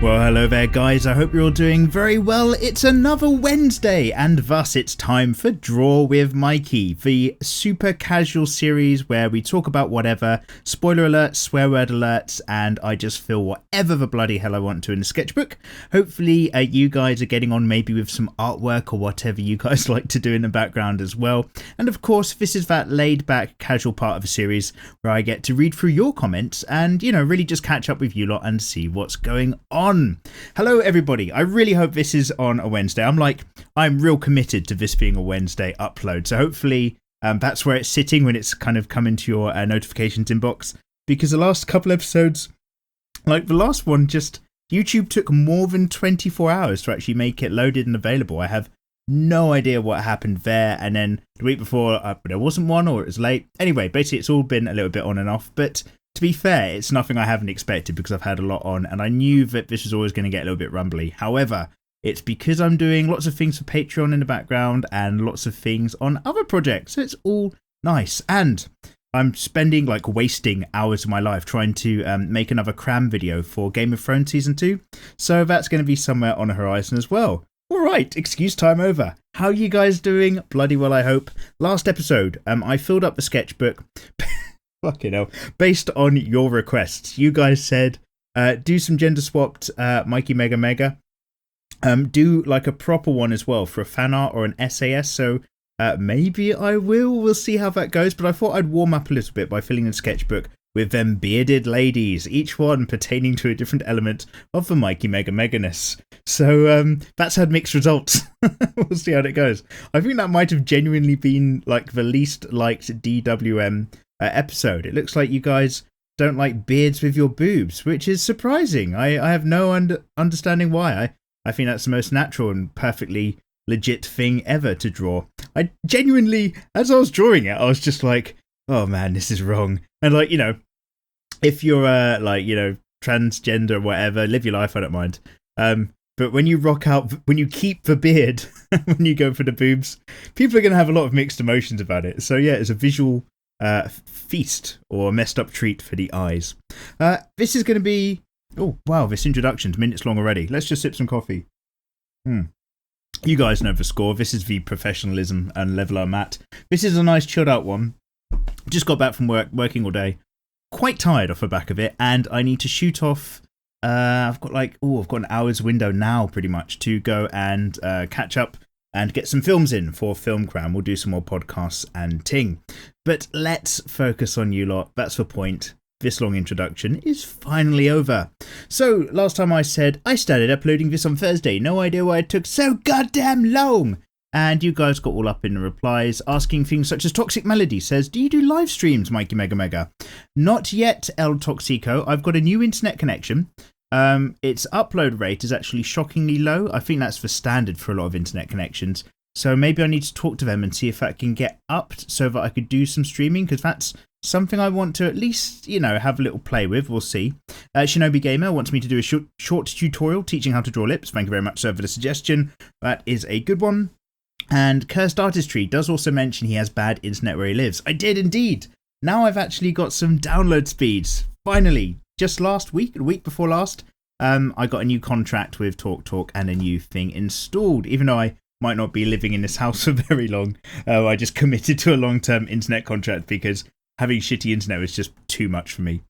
Well, hello there guys, I hope you're all doing very well. It's another Wednesday and thus it's time for Draw with Mikey, the super casual series where we talk about whatever, spoiler alerts, swear word alerts, and I just fill whatever the bloody hell I want to in the sketchbook. Hopefully you guys are getting on maybe with some artwork or whatever you guys like to do in the background as well. And of course, this is that laid back casual part of the series where I get to read through your comments and, you know, really just catch up with you lot and see what's going on. Hello everybody, I really hope this is on a Wednesday. I'm real committed to this being a Wednesday upload, so hopefully that's where it's sitting when it's kind of come into your notifications inbox, because the last couple episodes, like the last one, just YouTube took more than 24 hours to actually make it loaded and available. I have no idea what happened there, and then the week before there wasn't one, or it was late. Anyway, basically it's all been a little bit on and off, but to be fair, it's nothing I haven't expected because I've had a lot on and I knew that this was always going to get a little bit rumbly. However, it's because I'm doing lots of things for Patreon in the background and lots of things on other projects. So it's all nice. And I'm wasting hours of my life trying to make another cram video for Game of Thrones Season 2. So that's going to be somewhere on the horizon as well. All right, excuse time over. How are you guys doing? Bloody well, I hope. Last episode, I filled up the sketchbook. Fucking hell. Based on your requests, you guys said do some gender swapped Mikey Mega Mega. Do like a proper one as well for a fan art or an SAS. So maybe I will. We'll see how that goes. But I thought I'd warm up a little bit by filling the sketchbook with them bearded ladies, each one pertaining to a different element of the Mikey Mega Meganess. So that's had mixed results. We'll see how it goes. I think that might have genuinely been like the least liked DWM episode. It looks like you guys don't like beards with your boobs, which is surprising. I have no understanding why. I think that's the most natural and perfectly legit thing ever to draw. I genuinely, as I was drawing it, I was just like, oh man, this is wrong. And like, you know, if you're transgender or whatever, live your life, I don't mind. But when you rock out, when you keep the beard, when you go for the boobs, people are going to have a lot of mixed emotions about it. So yeah, it's a visual feast or a messed up treat for the eyes. This is going to be, oh wow, this introduction's minutes long already. Let's just sip some coffee. You guys know the score. This is the professionalism and level I'm at. This is a nice chilled out one. Just got back from working all day, quite tired off the back of it, and I need to shoot off. I've got an hour's window now pretty much to go and catch up and get some films in for Film Cram. We'll do some more podcasts and ting. But let's focus on you lot. That's the point. This long introduction is finally over. So, last time I said I started uploading this on Thursday. No idea why it took so goddamn long. And you guys got all up in the replies, asking things such as Toxic Melody says, do you do live streams, Mikey Mega Mega? Not yet, El Toxico. I've got a new internet connection. Its upload rate is actually shockingly low. I think that's the standard for a lot of internet connections. So maybe I need to talk to them and see if that can get upped so that I could do some streaming, because that's something I want to at least, you know, have a little play with. We'll see. Shinobi Gamer wants me to do a short tutorial teaching how to draw lips. Thank you very much, sir, for the suggestion. That is a good one. And Cursed Artistry does also mention he has bad internet where he lives. I did indeed. Now I've actually got some download speeds. Finally. Just last week, the week before last, I got a new contract with TalkTalk and a new thing installed. Even though I might not be living in this house for very long, I just committed to a long-term internet contract because having shitty internet was just too much for me.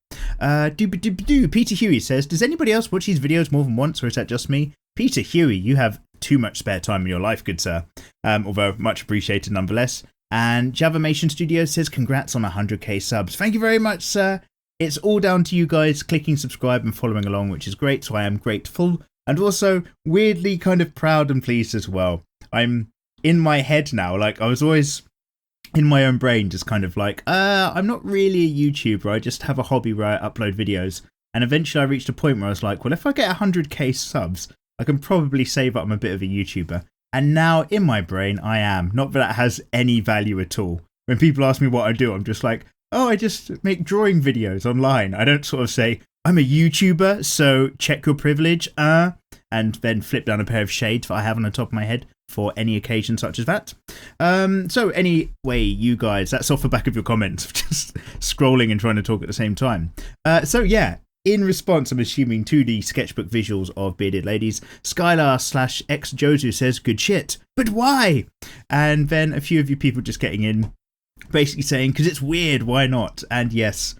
Peter Huey says, does anybody else watch these videos more than once, or is that just me? Peter Huey, you have too much spare time in your life, good sir. Although much appreciated nonetheless. And Javamation Studios says, congrats on 100k subs. Thank you very much, sir. It's all down to you guys clicking subscribe and following along, which is great, so I am grateful. And also, weirdly kind of proud and pleased as well. I'm in my head now, like I was always in my own brain, just kind of like, I'm not really a YouTuber, I just have a hobby where I upload videos. And eventually I reached a point where I was like, well, if I get 100k subs, I can probably say that I'm a bit of a YouTuber. And now in my brain, I am. Not that that has any value at all. When people ask me what I do, I'm just like, oh, I just make drawing videos online. I don't sort of say, I'm a YouTuber, so check your privilege, and then flip down a pair of shades that I have on the top of my head for any occasion such as that. So anyway, you guys, that's off the back of your comments, just scrolling and trying to talk at the same time. So yeah, in response, I'm assuming, to the sketchbook visuals of bearded ladies, Skylar/ex-Jozu says, good shit, but why? And then a few of you people just getting in, basically saying, because it's weird, why not? And yes,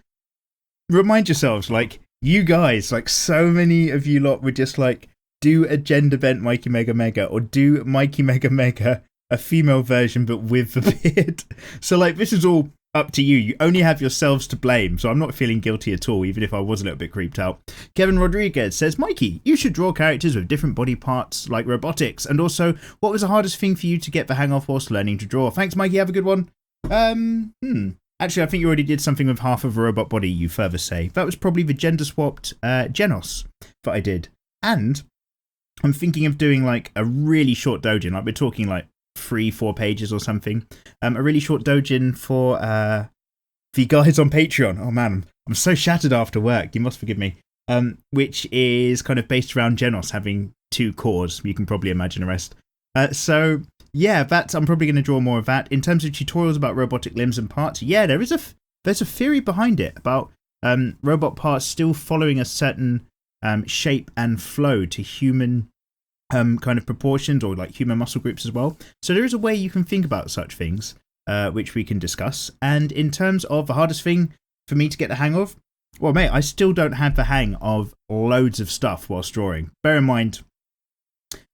remind yourselves, like, you guys, like, so many of you lot would just, like, do a gender bent Mikey Mega Mega, or do Mikey Mega Mega, a female version, but with the beard. So, like, this is all up to you. You only have yourselves to blame, so I'm not feeling guilty at all, even if I was a little bit creeped out. Kevin Rodriguez says, Mikey, you should draw characters with different body parts like robotics. And also, what was the hardest thing for you to get the hang of whilst learning to draw? Thanks, Mikey. Have a good one. Actually, I think you already did something with half of a robot body, you further say. That was probably the gender-swapped Genos that I did. And I'm thinking of doing, like, a really short doujin. Like, we're talking, like, 3-4 pages or something. A really short doujin for the guys on Patreon. Oh man, I'm so shattered after work. You must forgive me. Which is kind of based around Genos having 2 cores. You can probably imagine the rest. So yeah, I'm probably going to draw more of that. In terms of tutorials about robotic limbs and parts, yeah, there's a theory behind it about robot parts still following a certain shape and flow to human kind of proportions, or like human muscle groups as well. So there is a way you can think about such things, which we can discuss. And in terms of the hardest thing for me to get the hang of, well, mate, I still don't have the hang of loads of stuff whilst drawing. Bear in mind,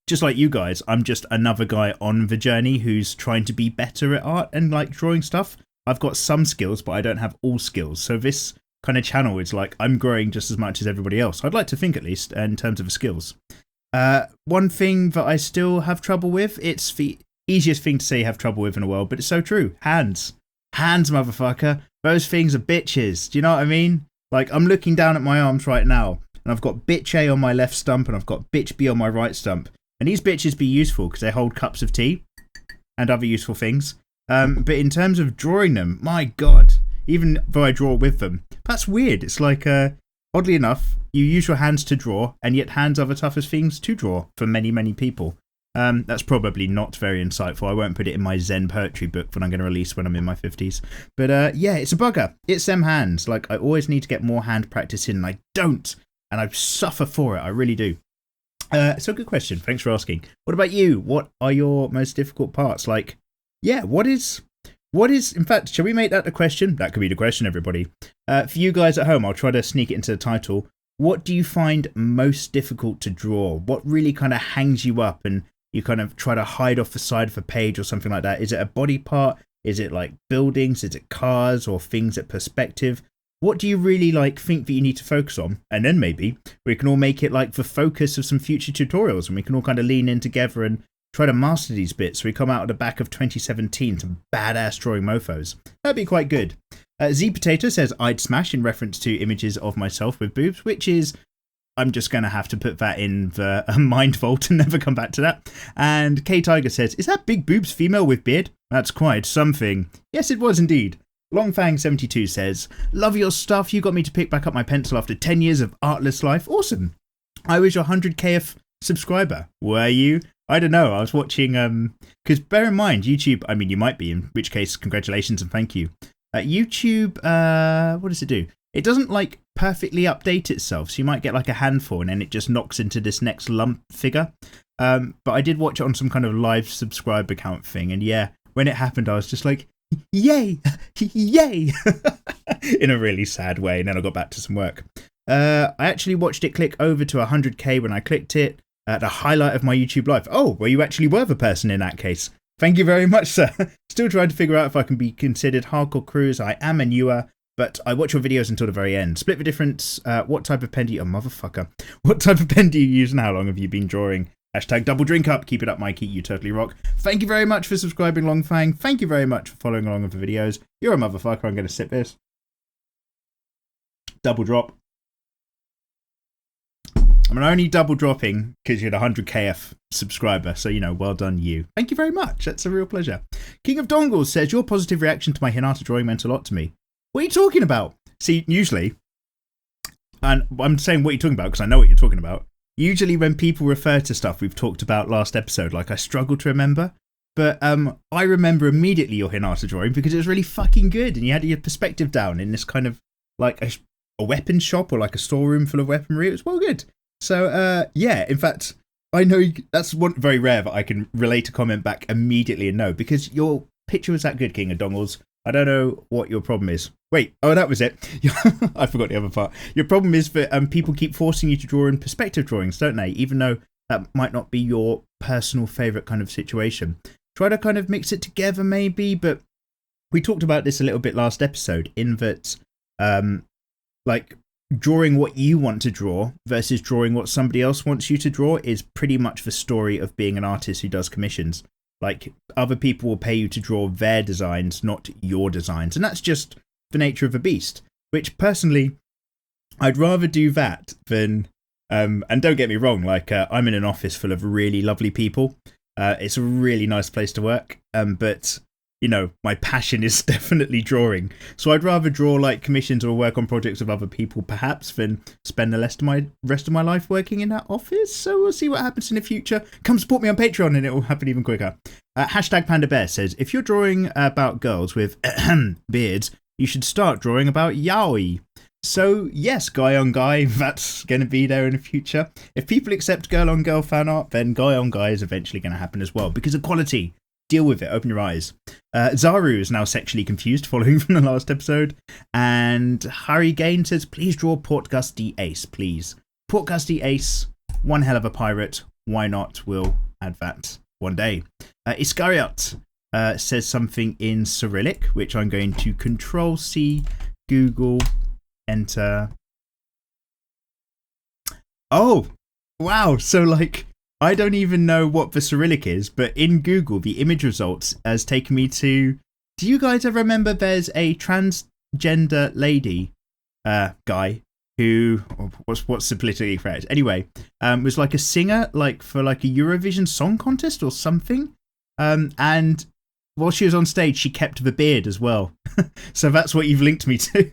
just like you guys, I'm just another guy on the journey who's trying to be better at art and like drawing stuff. I've got some skills, but I don't have all skills. So this kind of channel is like I'm growing just as much as everybody else. I'd like to think, at least, in terms of the skills. One thing that I still have trouble with, it's the easiest thing to say have trouble with in the world, but it's so true. Hands, motherfucker. Those things are bitches. Do you know what I mean? Like, I'm looking down at my arms right now, and I've got bitch A on my left stump, and I've got bitch B on my right stump. And these bitches be useful because they hold cups of tea and other useful things. But in terms of drawing them, my God, even though I draw with them, that's weird. It's like, oddly enough, you use your hands to draw, and yet hands are the toughest things to draw for many, many people. That's probably not very insightful. I won't put it in my Zen poetry book that I'm going to release when I'm in my 50s. But yeah, it's a bugger. It's them hands. Like, I always need to get more hand practice in, and I don't. And I suffer for it. I really do. So good question. Thanks for asking. What about you? What are your most difficult parts? Like, yeah, what is, in fact, shall we make that the question? That could be the question, everybody. For you guys at home, I'll try to sneak it into the title. What do you find most difficult to draw? What really kind of hangs you up and you kind of try to hide off the side of a page or something like that? Is it a body part? Is it like buildings? Is it cars or things at perspective? What do you really like think that you need to focus on? And then maybe we can all make it like the focus of some future tutorials, and we can all kind of lean in together and try to master these bits so we come out at the back of 2017 some badass drawing mofos. That'd be quite good. Z Potato says I'd smash, in reference to images of myself with boobs, which is, I'm just going to have to put that in the mind vault and never come back to that. And K Tiger says, is that big boobs female with beard? That's quite something. Yes, it was indeed. Longfang72 says, love your stuff. You got me to pick back up my pencil after 10 years of artless life. Awesome. I was your 100kth subscriber. Were you? I don't know. I was watching, because bear in mind, YouTube, I mean, you might be, in which case, congratulations and thank you. YouTube, what does it do? It doesn't like perfectly update itself. So you might get like a handful and then it just knocks into this next lump figure. But I did watch it on some kind of live subscriber count thing. And yeah, when it happened, I was just like, yay, yay, in a really sad way. And then I got back to some work. I actually watched it click over to 100k when I clicked it. The highlight of my YouTube life. Oh, well, you actually were the person in that case. Thank you very much, sir. Still trying to figure out if I can be considered hardcore crews. I am a newer, but I watch your videos until the very end. Split the difference. What type of pen do you... Oh, motherfucker. What type of pen do you use and how long have you been drawing? Hashtag double drink up. Keep it up, Mikey. You totally rock. Thank you very much for subscribing, Longfang. Thank you very much for following along with the videos. You're a motherfucker. I'm going to sip this. Double drop. I'm only double dropping because you're the 100kf subscriber. So, you know, well done you. Thank you very much. That's a real pleasure. King of Dongles says, your positive reaction to my Hinata drawing meant a lot to me. What are you talking about? See, usually, and I'm saying what you're talking about because I know what you're talking about. Usually when people refer to stuff we've talked about last episode, like I struggle to remember. But I remember immediately your Hinata drawing because it was really fucking good. And you had your perspective down in this kind of like a weapon shop or like a storeroom full of weaponry. It was well good. So yeah, in fact, I know that's one very rare that I can relate a comment back immediately and know, because your picture was that good, King of Dongles. I don't know what your problem is. Wait, oh, that was it. I forgot the other part. Your problem is that people keep forcing you to draw in perspective drawings, don't they? Even though that might not be your personal favourite kind of situation. Try to kind of mix it together maybe, but we talked about this a little bit last episode, in that like drawing what you want to draw versus drawing what somebody else wants you to draw is pretty much the story of being an artist who does commissions. Like, other people will pay you to draw their designs, not your designs. And that's just the nature of a beast, which personally, I'd rather do that than, and don't get me wrong, like, I'm in an office full of really lovely people. It's a really nice place to work. But, you know, my passion is definitely drawing. So I'd rather draw like commissions or work on projects of other people, perhaps, than spend the rest of my life working in that office. So we'll see what happens in the future. Come support me on Patreon and it will happen even quicker. Hashtag Panda Bear says, if you're drawing about girls with beards, you should start drawing about yaoi. So yes, guy on guy, that's going to be there in the future. If people accept girl on girl fan art, then guy on guy is eventually going to happen as well, because equality. Deal with it. Open your eyes. Zaru is now sexually confused following from the last episode. And Harry Gain says, please draw Port Gusty Ace, please. Port Gusty Ace, one hell of a pirate. Why not? We'll add that one day. Iscariot says something in Cyrillic, which I'm going to Control-C, Google, enter. Oh, wow. So, like, I don't even know what the Cyrillic is, but in Google, the image results has taken me to... Do you guys ever remember there's a transgender lady guy who... What's the politically correct? Anyway, was like a singer like for like a Eurovision Song Contest or something. And while she was on stage, she kept the beard as well. So that's what you've linked me to,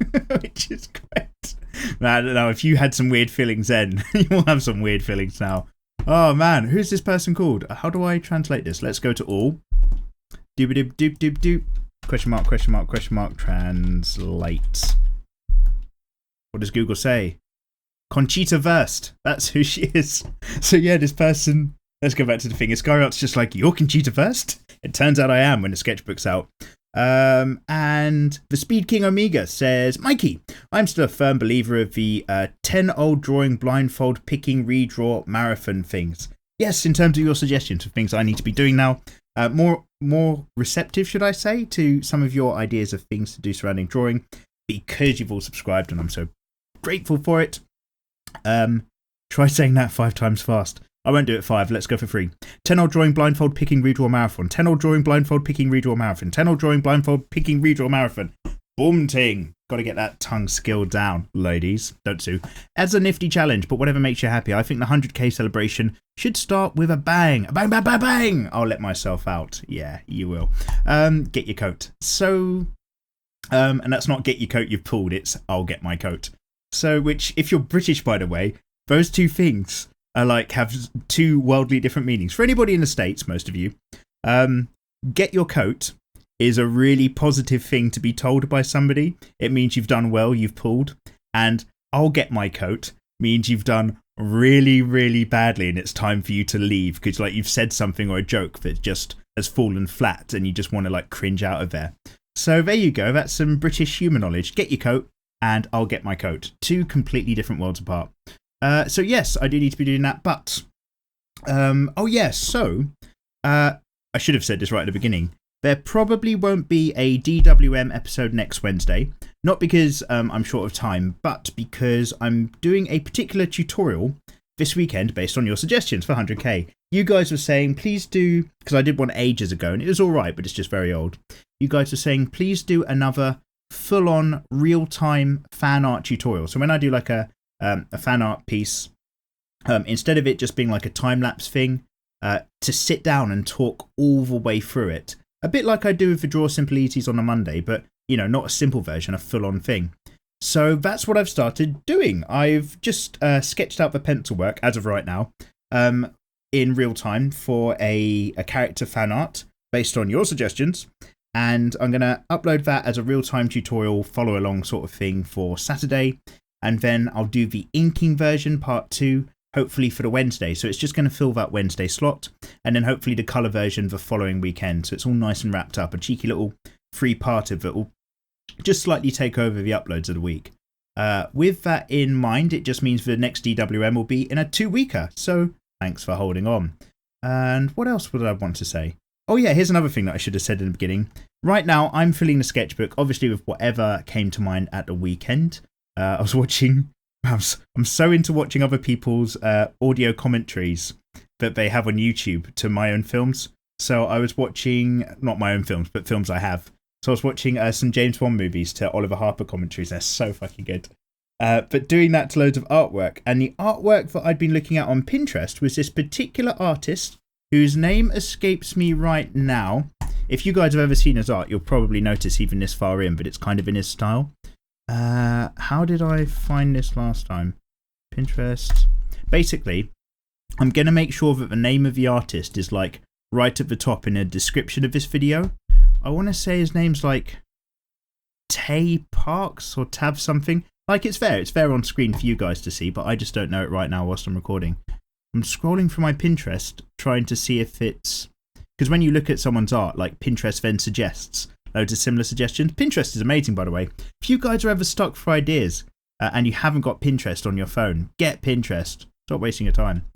which is great. I don't know, if you had some weird feelings then, you'll have some weird feelings now. Oh man, who's this person called? How do I translate this? Let's go to all. Doop doop doop doop. Question mark, question mark, question mark, translate. What does Google say? Conchita Wurst. That's who she is. So yeah, this person, let's go back to the thing. Iscariot's just like, you're Conchita Wurst? It turns out I am when the sketchbook's out. And the Speed King Omega says, Mikey, I'm still a firm believer of the 10 old drawing blindfold picking redraw marathon things. Yes, in terms of your suggestions of things I need to be doing now. More receptive, should I say, to some of your ideas of things to do surrounding drawing, because you've all subscribed and I'm so grateful for it. Try saying that 5 times fast. I won't do it 5. Let's go for 3. 10 old drawing blindfold picking redraw marathon. 10 old drawing blindfold picking redraw marathon. 10 old drawing blindfold picking redraw marathon. Boom ting. Got to get that tongue skill down, ladies. Don't sue. As a nifty challenge, but whatever makes you happy. I think the 100k celebration should start with a bang. A bang, bang, bang, bang. I'll let myself out. Yeah, you will. Get your coat. So, and that's not get your coat you've pulled. It's I'll get my coat. So, which, if you're British, by the way, those two things like have 2 wildly different meanings. For anybody in the States, most of you, get your coat is a really positive thing to be told by somebody. It means you've done well, you've pulled. And I'll get my coat means you've done really, really badly and it's time for you to leave because like you've said something or a joke that just has fallen flat and you just want to like cringe out of there. So there you go. That's some British humour knowledge. Get your coat and I'll get my coat. 2 completely different worlds apart. So yes, I do need to be doing that, but oh yes, so I should have said this right at the beginning. There probably won't be a DWM episode next Wednesday, not because I'm short of time, but because I'm doing a particular tutorial this weekend based on your suggestions for 100k. You guys were saying, please do, because I did one ages ago and it was alright, but it's just very old. You guys were saying, please do another full-on real-time fan art tutorial. So when I do like a fan art piece, instead of it just being like a time-lapse thing, to sit down and talk all the way through it. A bit like I do with the Draw Simple Easies on a Monday, but, you know, not a simple version, a full-on thing. So that's what I've started doing. I've just sketched out the pencil work, as of right now, in real time for a character fan art based on your suggestions. And I'm going to upload that as a real-time tutorial, follow-along sort of thing for Saturday. and then I'll do the inking version part 2, hopefully for the Wednesday. So it's just going to fill that Wednesday slot, and then hopefully the colour version the following weekend. So it's all nice and wrapped up, a cheeky little 3-parter that will just slightly take over the uploads of the week. With that in mind, it just means the next DWM will be in a 2-weeker. So thanks for holding on. And what else would I want to say? Oh yeah, here's another thing that I should have said in the beginning. Right now, I'm filling the sketchbook, obviously with whatever came to mind at the weekend. I was watching... I'm so into watching other people's audio commentaries that they have on YouTube to my own films. So I was watching, not my own films, but films I have. So I was watching some James Bond movies to Oliver Harper commentaries. They're so fucking good. But doing that to loads of artwork. And the artwork that I'd been looking at on Pinterest was this particular artist whose name escapes me right now. If you guys have ever seen his art, you'll probably notice even this far in, but it's kind of in his style. How did I find this last time? Pinterest. Basically, I'm going to make sure that the name of the artist is like right at the top in the description of this video. I want to say his name's like Tay Parks or Tab something. Like it's there on screen for you guys to see, but I just don't know it right now whilst I'm recording. I'm scrolling through my Pinterest trying to see if it's... Because when you look at someone's art, like Pinterest then suggests loads of similar suggestions. Pinterest is amazing, by the way. If you guys are ever stuck for ideas and you haven't got Pinterest on your phone, get Pinterest. Stop wasting your time.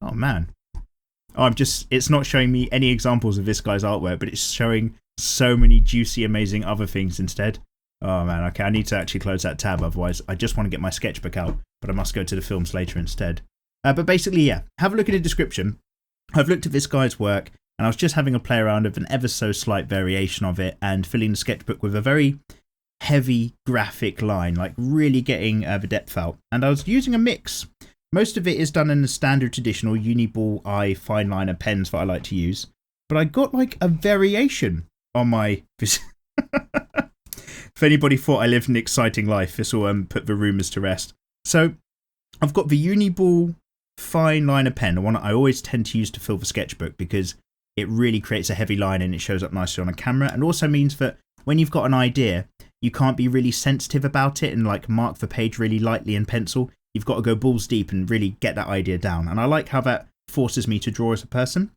Oh, man. Oh, it's not showing me any examples of this guy's artwork, but it's showing so many juicy, amazing other things instead. Oh, man. Okay, I need to actually close that tab. Otherwise, I just want to get my sketchbook out, but I must go to the films later instead. But basically, yeah, have a look at the description. I've looked at this guy's work, and I was just having a play around of an ever so slight variation of it and filling the sketchbook with a very heavy graphic line, like really getting the depth out. And I was using a mix. Most of it is done in the standard traditional Uniball eye fine liner pens that I like to use. But I got like a variation on my... If anybody thought I lived an exciting life, this will put the rumours to rest. So I've got the Uniball fine liner pen, the one I always tend to use to fill the sketchbook because it really creates a heavy line and it shows up nicely on a camera, and also means that when you've got an idea, you can't be really sensitive about it and like mark the page really lightly in pencil. You've got to go balls deep and really get that idea down, and I like how that forces me to draw as a person.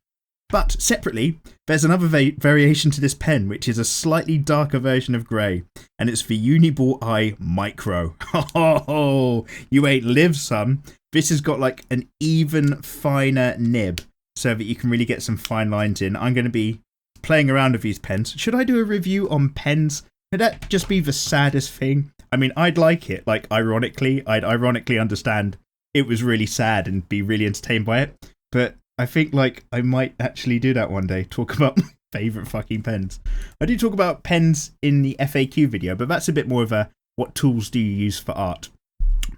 But separately, there's another variation to this pen, which is a slightly darker version of grey, and it's the Uniball Eye Micro. Oh, you ain't lived, son. This has got like an even finer nib, so that you can really get some fine lines in. I'm going to be playing around with these pens. Should I do a review on pens? Could that just be the saddest thing? I mean, I'd like it. Like, I'd ironically understand it was really sad and be really entertained by it. But I think, like, I might actually do that one day. Talk about my favourite fucking pens. I do talk about pens in the FAQ video, but that's a bit more of a what tools do you use for art.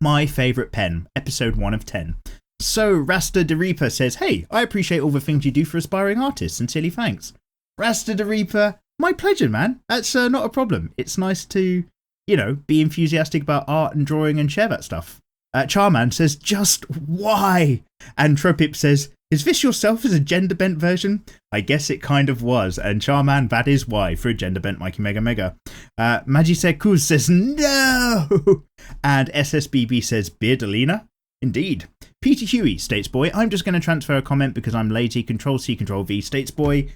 My favourite pen, episode 1 of 10. So, Rasta the Reaper says, hey, I appreciate all the things you do for aspiring artists. Sincerely, thanks. Rasta the Reaper, my pleasure, man. That's not a problem. It's nice to, you know, be enthusiastic about art and drawing and share that stuff. Charman says, just why? And Tropip says, is this yourself as a gender bent version? I guess it kind of was. And Charman, that is why, for a gender bent Mikey Mega Mega. Magisekuz says, no! And SSBB says, Beardalina? Indeed. Peter Huey, States Boy, I'm just going to transfer a comment because I'm lazy. Control-C, Control-V, States Boy.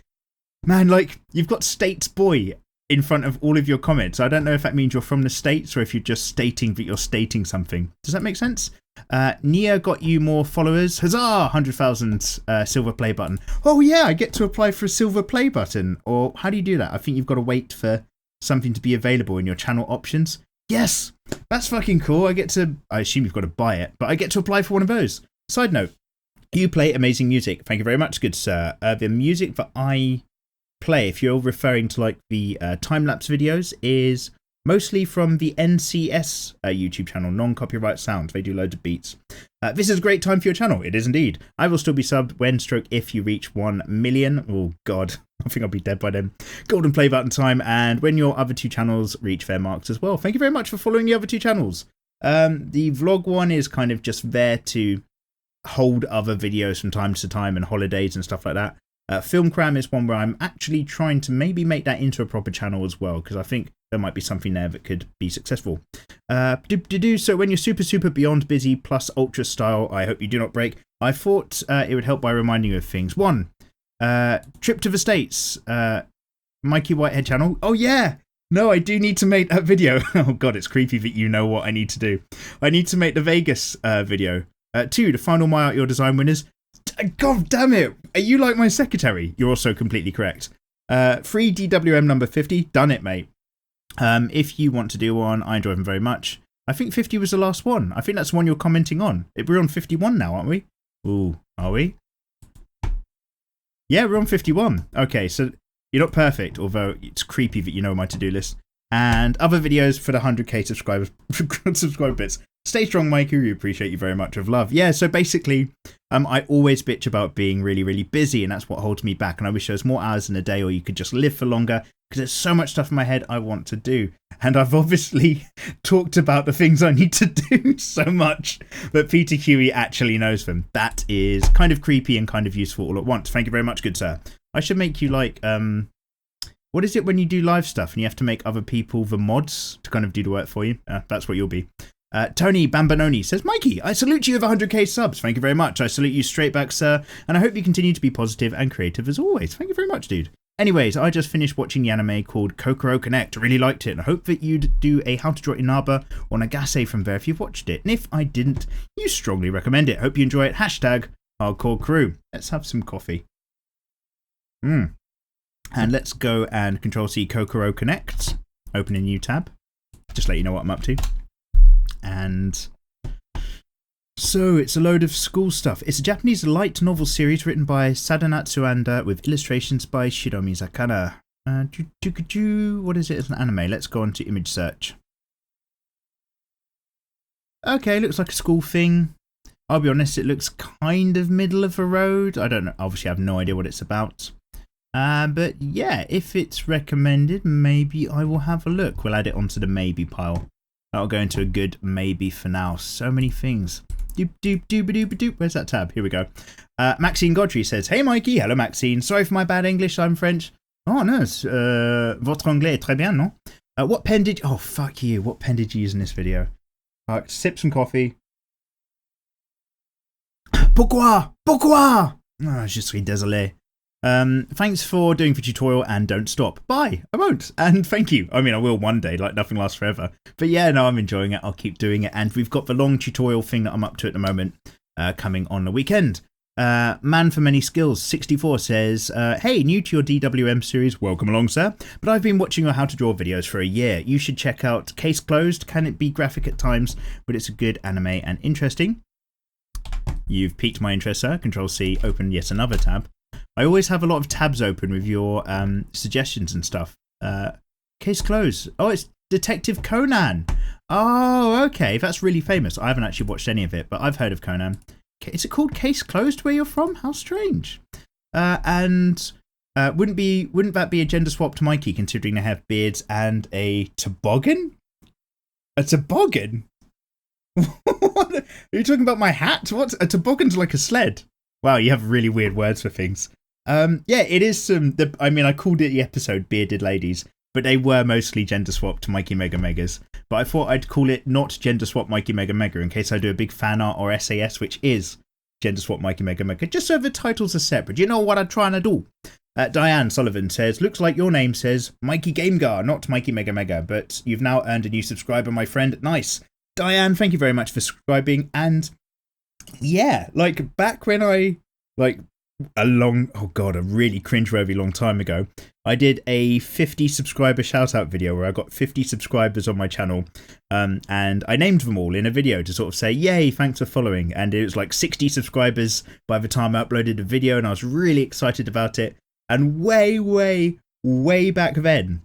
Man, like, you've got States Boy in front of all of your comments. I don't know if that means you're from the States or if you're just stating that you're stating something. Does that make sense? Nia got you more followers. Huzzah! 100,000 silver play button. Oh yeah, I get to apply for a silver play button. Or how do you do that? I think you've got to wait for something to be available in your channel options. Yes! That's fucking cool. I assume you've got to buy it, but I get to apply for one of those. Side note, you play amazing music. Thank you very much, good sir. The music that I play, if you're referring to like the time-lapse videos, is mostly from the NCS YouTube channel, Non-Copyright Sounds. They do loads of beats. This is a great time for your channel. It is indeed. I will still be subbed when if you reach 1 million. Oh god, I think I'll be dead by then. Golden play button time, and when your other 2 channels reach their marks as well. Thank you very much for following the other 2 channels. The vlog one is kind of just there to hold other videos from time to time and holidays and stuff like that. Film Cram is one where I'm actually trying to maybe make that into a proper channel as well, because I think there might be something there that could be successful. So when you're super beyond busy plus ultra style, I hope you do not break. I thought it would help by reminding you of things. 1, trip to the States, Mikey Whitehead channel. Oh yeah, no, I do need to make that video. Oh god, it's creepy that you know what I need to do. I need to make the Vegas video. 2, the final My Art Your Design winners. God damn it, are you like my secretary? You're also completely correct. 3, DWM number 50. Done it, mate. If you want to do one, I enjoy them very much. I think 50 was the last one. I think that's the one you're commenting on. We're on 51 now, aren't we? Ooh, are we? Yeah, we're on 51. Okay, so you're not perfect, although it's creepy that you know my to-do list. And other videos for the 100k subscriber bits. Stay strong, Mikey. We appreciate you very much. Of love. Yeah, so basically, I always bitch about being really busy, and that's what holds me back. And I wish there was more hours in a day, or you could just live for longer, because there's so much stuff in my head I want to do. And I've obviously talked about the things I need to do so much that Peter Huey actually knows them. That is kind of creepy and kind of useful all at once. Thank you very much, good sir. I should make you like, what is it when you do live stuff and you have to make other people the mods to kind of do the work for you? That's what you'll be. Tony Bambanoni says, Mikey, I salute you with 100k subs. Thank you very much. I salute you straight back, sir. And I hope you continue to be positive and creative as always. Thank you very much, dude. Anyways, I just finished watching the anime called Kokoro Connect. I really liked it. And I hope that you'd do a How to Draw Inaba or Nagase from there if you've watched it. And if I didn't, you strongly recommend it. Hope you enjoy it. Hashtag Hardcore Crew. Let's have some coffee. And let's go and Control-C Kokoro Connect. Open a new tab. Just let you know what I'm up to. And so it's a load of school stuff. It's a Japanese light novel series written by Sadanatsu Anda with illustrations by Shiromi Zakana. What is it as an anime? Let's go on to image search. Okay, looks like a school thing. I'll be honest, it looks kind of middle of the road. I don't know. Obviously, I have no idea what it's about. But yeah, if it's recommended, maybe I will have a look. We'll add it onto the maybe pile. That'll go into a good maybe for now. So many things. Doop. Where's that tab? Here we go. Maxine Godfrey says, Hey Mikey. Hello Maxine. Sorry for my bad English. I'm French. Oh no. Votre anglais est très bien, non? What pen did... Oh, fuck you. What pen did you use in this video? Sip some coffee. Pourquoi? Oh, je suis désolé. Thanks for doing the tutorial and don't stop. Bye. I won't. And thank you. I mean, I will one day, like nothing lasts forever. But yeah, no, I'm enjoying it. I'll keep doing it. And we've got the long tutorial thing that I'm up to at the moment coming on the weekend. Man for Many Skills 64 says, Hey, new to your DWM series. Welcome along, sir. But I've been watching your how to draw videos for a year. You should check out Case Closed. Can it be graphic at times? But it's a good anime and interesting. You've piqued my interest, sir. Control-C, open yet another tab. I always have a lot of tabs open with your suggestions and stuff. Case Closed. Oh, it's Detective Conan. Oh, okay. That's really famous. I haven't actually watched any of it, but I've heard of Conan. Is it called Case Closed where you're from? How strange. Wouldn't that be a gender swap to Mikey, considering they have beards and a toboggan? A toboggan? What? Are you talking about my hat? What? A toboggan's like a sled. Wow, you have really weird words for things. Yeah, it is some... I mean, I called it the episode Bearded Ladies, but they were mostly gender swap to Mikey Mega Megas. But I thought I'd call it not gender swap Mikey Mega Mega in case I do a big fan art or SAS, which is gender swap Mikey Mega Mega, just so the titles are separate. You know what I'm trying to do? Diane Sullivan says, looks like your name says Mikey Gamegar, not Mikey Mega Mega, but you've now earned a new subscriber, my friend. Nice. Diane, thank you very much for subscribing. And yeah, like back when I, like a really cringeworthy long time ago, I did a 50 subscriber shout out video where I got 50 subscribers on my channel. And I named them all in a video to sort of say, yay, thanks for following. And it was like 60 subscribers by the time I uploaded the video, and I was really excited about it. And way back then,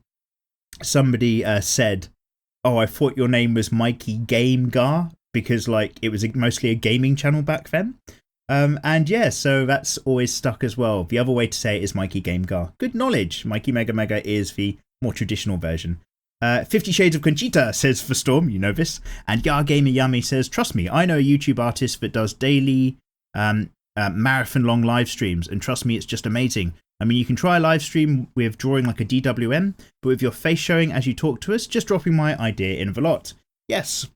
somebody said, oh, I thought your name was Mikey Gamegar, because like it was mostly a gaming channel back then. And yeah, so that's always stuck as well. The other way to say it is Mikey Gamegar. Good knowledge. Mikey Mega Mega is the more traditional version. 50 Shades of Conchita says for Storm, you know this. And Ya Gamer Yummy says, trust me, I know a YouTube artist that does daily marathon long live streams, and trust me, it's just amazing. I mean, you can try a live stream with drawing like a DWM, but with your face showing as you talk to us, just dropping my idea in Velot. Yes,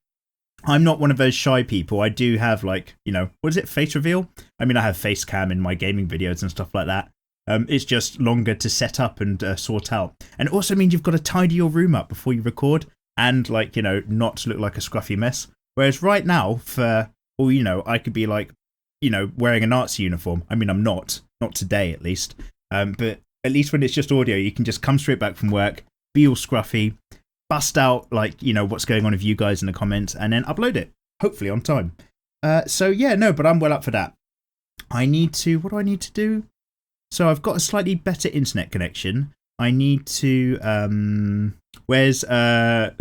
I'm not one of those shy people. I do have like, what is it, face reveal? I mean, I have face cam in my gaming videos and stuff like that. It's just longer to set up and sort out. And it also means you've got to tidy your room up before you record and like, not look like a scruffy mess. Whereas right now, I could be like, wearing a Nazi uniform. I mean, I'm not today at least. But at least when it's just audio, you can just come straight back from work, be all scruffy, bust out like, what's going on with you guys in the comments, and then upload it, hopefully on time. But I'm well up for that. What do I need to do? So I've got a slightly better internet connection. I need to, where's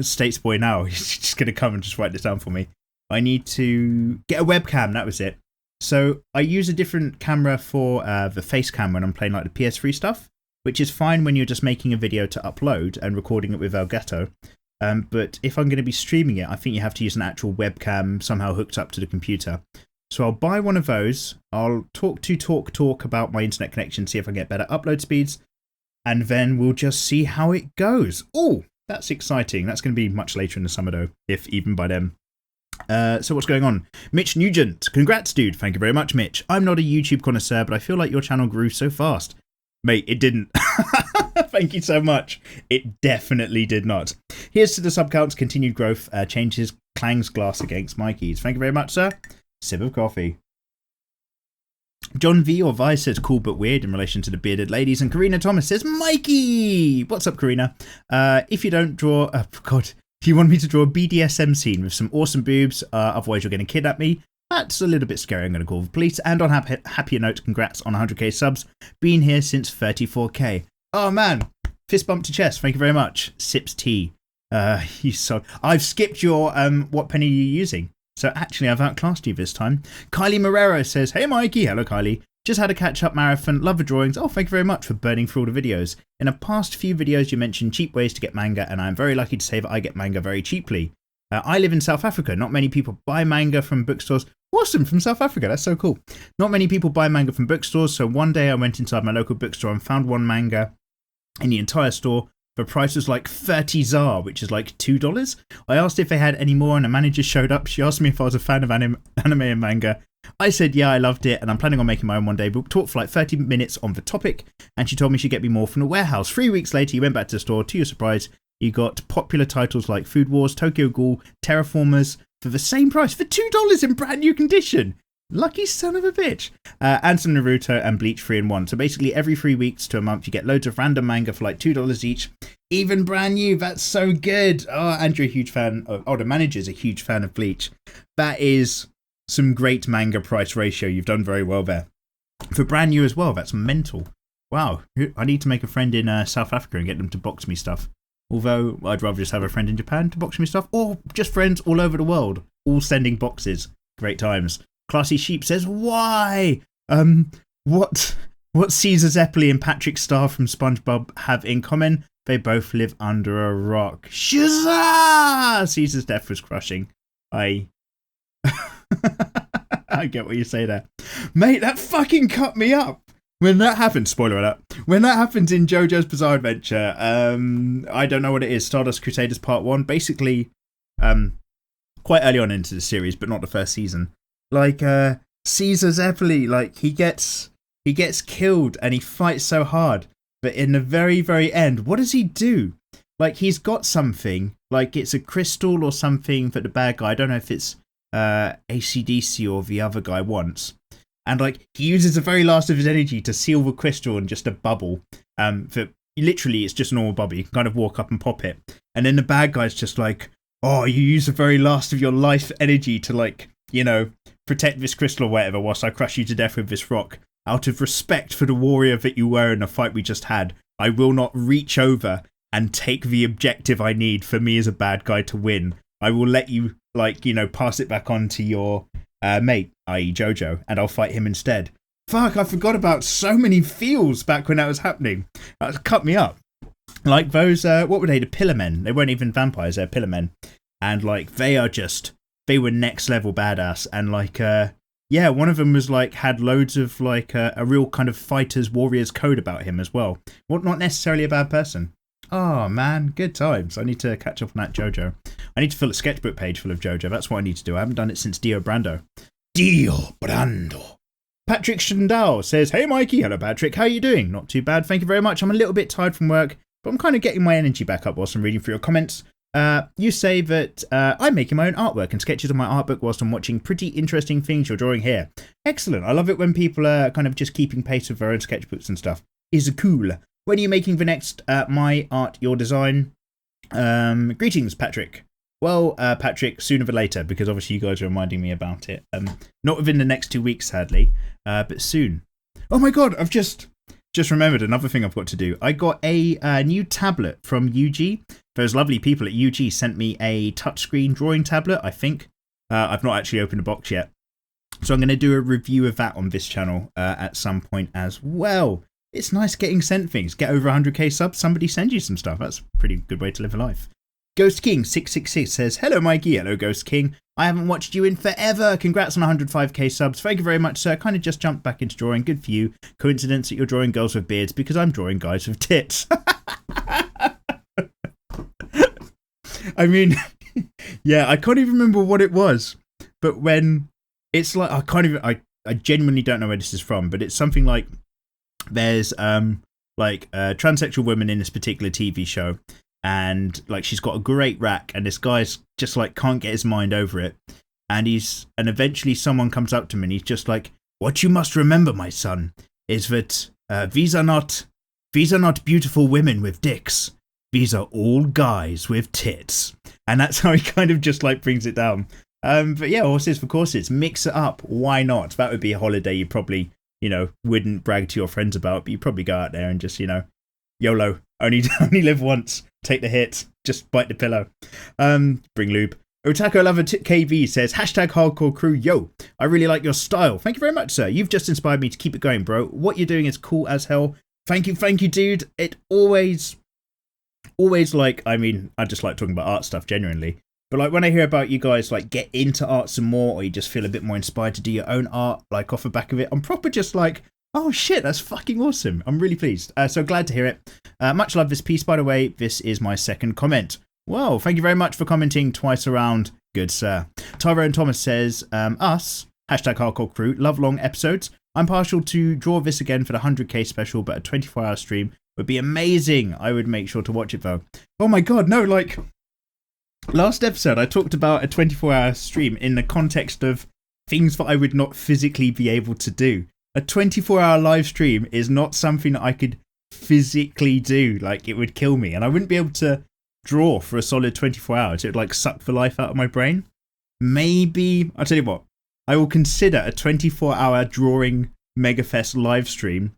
States Boy now? He's just going to come and just write this down for me. I need to get a webcam, that was it. So I use a different camera for the face cam when I'm playing like the PS3 stuff, which is fine when you're just making a video to upload and recording it with Elgato. But if I'm going to be streaming it, I think you have to use an actual webcam somehow hooked up to the computer. So I'll buy one of those. I'll talk about my internet connection, see if I can get better upload speeds, and then we'll just see how it goes. Oh, that's exciting. That's going to be much later in the summer though, if even by then. So what's going on? Mitch Nugent, congrats dude. Thank you very much, Mitch. I'm not a YouTube connoisseur, but I feel like your channel grew so fast. Mate, it didn't. Thank you so much. It definitely did not. Here's to the sub count's continued growth. Changes Clang's glass against Mikey's. Thank you very much, sir. Sip of coffee. John V or Vi says cool but weird in relation to the bearded ladies, and Karina Thomas says Mikey. What's up, Karina? If you don't draw, if you want me to draw a BDSM scene with some awesome boobs, otherwise you're going to kidnap me. That's a little bit scary. I'm going to call the police. And on happier note, congrats on 100k subs. Been here since 34k. Oh man, fist bump to chest. Thank you very much. Sips tea. I've skipped your what penny are you using? So actually, I've outclassed you this time. Kylie Morero says, hey Mikey. Hello Kylie. Just had a catch-up marathon. Love the drawings. Oh, thank you very much for burning through all the videos. In the past few videos, you mentioned cheap ways to get manga, and I'm very lucky to say that I get manga very cheaply. I live in South Africa. Not many people buy manga from bookstores. Awesome, from South Africa. That's so cool. Not many people buy manga from bookstores, so one day I went inside my local bookstore and found one manga in the entire store. The price was like 30 ZAR, which is like $2. I asked if they had any more, and a manager showed up. She asked me if I was a fan of anime and manga. I said, yeah, I loved it, and I'm planning on making my own one day. But we talked for like 30 minutes on the topic, and she told me she'd get me more from the warehouse. 3 weeks later, you went back to the store. To your surprise, you got popular titles like Food Wars, Tokyo Ghoul, Terraformers for the same price, for $2 in brand new condition. Lucky son of a bitch. And some Naruto and Bleach 3 in 1. So basically every 3 weeks to a month, you get loads of random manga for like $2 each. Even brand new. That's so good. Oh, and you're a huge fan of, the manager's a huge fan of Bleach. That is some great manga price ratio. You've done very well there. For brand new as well, that's mental. Wow. I need to make a friend in South Africa and get them to box me stuff. Although I'd rather just have a friend in Japan to box me stuff, or just friends all over the world, all sending boxes. Great times. Classy Sheep says, why? What Caesar Zeppeli and Patrick Star from SpongeBob have in common? They both live under a rock. Shazah! Caesar's death was crushing. I get what you say there. Mate, that fucking cut me up. When that happens, spoiler alert, when that happens in JoJo's Bizarre Adventure, I don't know what it is, Stardust Crusaders Part 1, basically, quite early on into the series, but not the first season. Like, Caesar Zeppeli, like, he gets killed and he fights so hard, but in the very, very end, what does he do? Like, he's got something, like it's a crystal or something that the bad guy, I don't know if it's AC/DC or the other guy wants. And like he uses the very last of his energy to seal the crystal in just a bubble. For literally, it's just a normal bubble. You can kind of walk up and pop it. And then the bad guy's just like, oh, you use the very last of your life energy to like, you know, protect this crystal or whatever, whilst I crush you to death with this rock. Out of respect for the warrior that you were in the fight we just had, I will not reach over and take the objective I need for me as a bad guy to win. I will let you, like, you know, pass it back on to your mate, i.e. Jojo, and I'll fight him instead. Fuck, I forgot about so many feels back when that was happening. That cut me up. Like those, what were they, the Pillar Men? They weren't even vampires, they're Pillar Men. And like, they were next level badass. And like, Yeah, one of them was like had loads of like a real kind of fighter's warrior's code about him as well. Well, not necessarily a bad person. Oh man, good times. I need to catch up on that JoJo. I need to fill a sketchbook page full of JoJo. That's what I need to do. I haven't done it since Dio Brando. Dio Brando. Patrick Shandal says, "Hey Mikey, hello Patrick, how are you doing? Not too bad, thank you very much. I'm a little bit tired from work, but I'm kind of getting my energy back up whilst I'm reading through your comments. You say that I'm making my own artwork and sketches on my art book whilst I'm watching pretty interesting things you're drawing here. Excellent. I love it when people are kind of just keeping pace with their own sketchbooks and stuff. Is cool. When are you making the next My Art, Your Design? Greetings, Patrick. Well, Patrick, sooner than later, because obviously you guys are reminding me about it. Not within the next 2 weeks, sadly, but soon. Oh my god, I've just remembered another thing I've got to do. I got a new tablet from UG. Those lovely people at UG sent me a touchscreen drawing tablet, I think. I've not actually opened the box yet. So I'm going to do a review of that on this channel at some point as well. It's nice getting sent things. Get over 100k subs, somebody send you some stuff. That's a pretty good way to live a life. Ghost King 666 says, "Hello Mikey." Hello Ghost King. "I haven't watched you in forever. Congrats on 105k subs. Thank you very much, sir. Kind of just jumped back into drawing. Good for you. Coincidence that you're drawing girls with beards because I'm drawing guys with tits." I mean, yeah, I can't even remember what it was. But when it's like, I genuinely don't know where this is from, but it's something like there's a transsexual woman in this particular TV show. And like she's got a great rack, and this guy's just like can't get his mind over it. And eventually someone comes up to him and he's just like, "What you must remember, my son, is that these are not beautiful women with dicks. These are all guys with tits." And that's how he kind of just like brings it down. But yeah, horses for courses, mix it up. Why not? That would be a holiday you probably, wouldn't brag to your friends about, but you probably go out there and just, YOLO, only live once. Take the hit, just bite the pillow. Bring lube. Otaku Lover KV says, #hardcore crew, yo, I really like your style. Thank you very much, sir. You've just inspired me to keep it going, bro. What you're doing is cool as hell. Thank you, dude. It always like, I mean, I just like talking about art stuff genuinely. But like when I hear about you guys like get into art some more, or you just feel a bit more inspired to do your own art, like off the back of it, I'm proper just like, oh shit, that's fucking awesome. I'm really pleased. So glad to hear it. Much love this piece, by the way. This is my second comment. Well, thank you very much for commenting twice around. Good, sir. Tyrone Thomas says, us, #hardcore crew, love long episodes. I'm partial to draw this again for the 100k special, but a 24-hour stream would be amazing. I would make sure to watch it though. Oh my god, no, like, last episode I talked about a 24-hour stream in the context of things that I would not physically be able to do. A 24-hour live stream is not something that I could physically do. Like, it would kill me, and I wouldn't be able to draw for a solid 24 hours. It would like suck the life out of my brain. Maybe, I'll tell you what, I will consider a 24-hour drawing Megafest live stream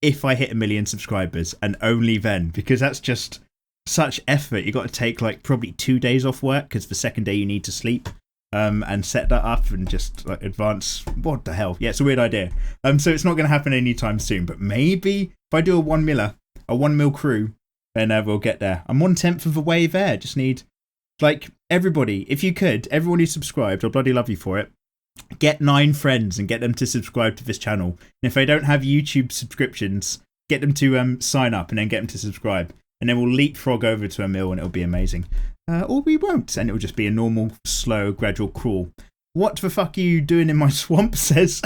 if I hit 1 million subscribers, and only then, because that's just such effort. You got to take like probably 2 days off work, because the second day you need to sleep. And set that up and just like advance. What the hell? Yeah, it's a weird idea. So it's not going to happen anytime soon. But maybe if I do a 1 mil crew, then we'll get there. I'm 1/10 of the way there. Just need like everybody. If you could, everyone who's subscribed, I'll bloody love you for it. Get 9 friends and get them to subscribe to this channel. And if they don't have YouTube subscriptions, get them to sign up and then get them to subscribe. And then we'll leapfrog over to 1 mil and it'll be amazing. Or we won't, and it'll just be a normal, slow, gradual crawl. What the fuck are you doing in my swamp? Says,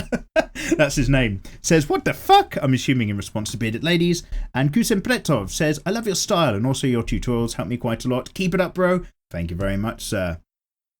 that's his name. Says, what the fuck? I'm assuming in response to Bearded Ladies. And Kusempretov says, I love your style and also your tutorials help me quite a lot. Keep it up, bro. Thank you very much, sir.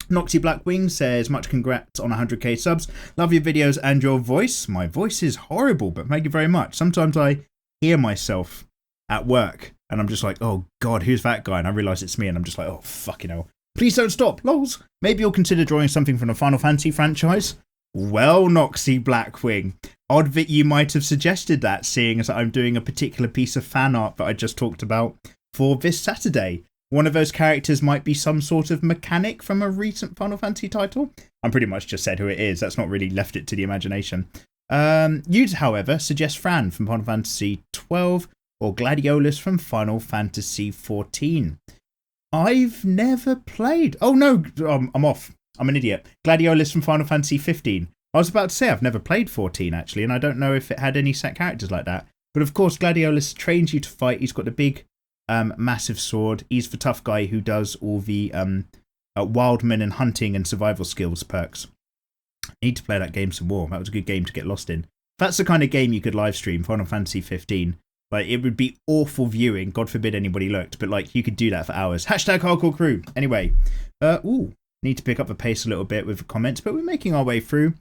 Noxy Blackwing says, much congrats on 100k subs. Love your videos and your voice. My voice is horrible, but thank you very much. Sometimes I hear myself at work and I'm just like, oh god, who's that guy? And I realise it's me and I'm just like, oh fucking hell. Please don't stop, lols. Maybe you'll consider drawing something from the Final Fantasy franchise? Well, Noxy Blackwing, odd that you might have suggested that, seeing as I'm doing a particular piece of fan art that I just talked about for this Saturday. One of those characters might be some sort of mechanic from a recent Final Fantasy title. I'm pretty much just said who it is. That's not really left it to the imagination. You'd, however, suggest Fran from Final Fantasy 12 or Gladiolus from Final Fantasy 14. I've never played. Oh no, I'm off. I'm an idiot. Gladiolus from Final Fantasy 15. I was about to say I've never played 14 actually, and I don't know if it had any set characters like that. But of course, Gladiolus trains you to fight. He's got the big, massive sword. He's the tough guy who does all the wildman and hunting and survival skills perks. I need to play that game some more. That was a good game to get lost in. That's the kind of game you could live stream, Final Fantasy 15. Like, it would be awful viewing. God forbid anybody looked. But, like, you could do that for hours. Hashtag hardcore crew. Anyway. Need to pick up the pace a little bit with the comments, but we're making our way through.